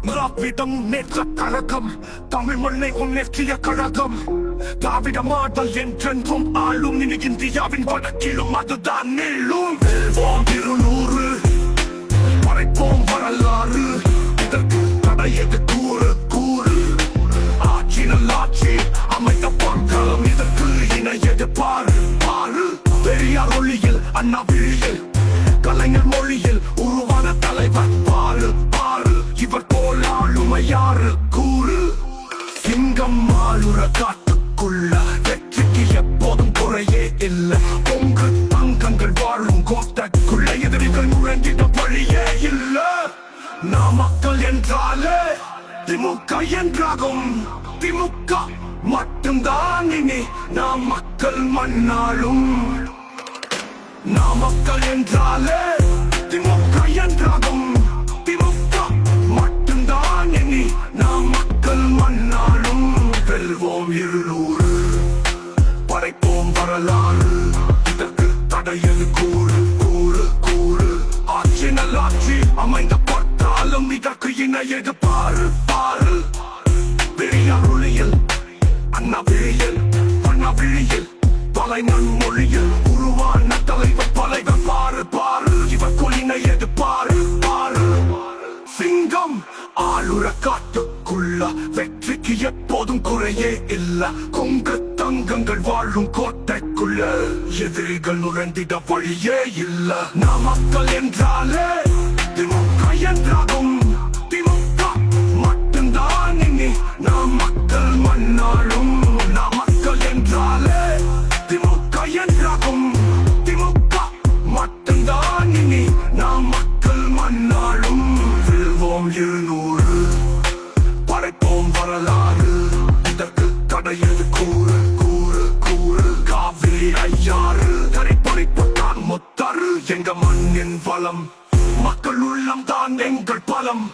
திராவிடம் நேற்ற கழகம், தமிழ் மண்ணை முன்னேற்றிய கழகம். திராவிட மாடல் என்றென்றும் ஆளும் இனி இந்தியாவின் வடக்கிலும் அதுதான் நீளும். வெல்வோம் 200, படைப்போம் வரலாறு, இதற்கு தடையது கூறு கூறு. ஆட்சி நல்லாட்சி அமைத்த பக்கம், இதற்கு இணையது பாரு பாரு. பெரியார் ஒளியில் அண்ணா விழியில், கலைஞர் மொழியில் உருவான தலைவர் பாரு பாரு. இவர் போல் ஆளுமை யாரு கூறு. சிங்கம் ஆளுற காட்டுக்குள்ள வெற்றிக்கு எப்போதும் குறையே இல்லை. பொங்கு தங்கங்கள் வாழும் கோட்டைக்குள்ள எதிரிகள் நுழைந்திட வழியே இல்ல. நாமக்கல் என்றாலே திமுக என்றாகும். திமுக மட்டும்தான் இனி நாம் மக்கள் மண்ணாளும். நாமக்கல் என்றாலே திமுக என்றாகும். திமுக மட்டும்தான் இனி நாம் மக்கள் மண்ணாளும். வெல்வோம் 200, படைப்போம் வரலாறு, இதற்கு தடையது கூறு கூறு கூறு. ஆட்சி நல்லாட்சி அமைந்த பட்டாலும் இதற்கு இணையது பாரு பாரு. பெரியார் ஒளியில் அண்ணா விழியில், அண்ணா விழியில் தலைநன் மொழியில் உருவான தலைவர் பலைவர் பாரு பாரு. இவர் கொலினையது பாரு பாரு. சிங்கம் ஆளுற காட்டுக்குள்ள வெற்றிக்கு எப்போதும் குறையே இல்ல. கொங்கு தங்கங்கள் வாழும் கோட்டைக்குள்ள எதிரிகள் நுழைந்திட வழியே இல்ல. நாமக்கல் என்றாலே திமுக என்றாகும். திமுக மட்டும்தான் இனி நாம் மக்கள் மண்ணாளும். நாமக்கல் என்றாலே திமுக என்றாகும். திமுக மட்டும்தான் இனி நாம் மக்கள் மண்ணாளும். வெல்வோம் 200, படைப்போம் வரலாறு, இதற்கு தடையது கூறு கூறு கூறு. காவிரி ஐயாறு கரைப்படைப்பட்டான் முத்தரு. எங்க மண்ணின் வளம், மக்கள் உள்ளம் தான் எங்கள் பலம்.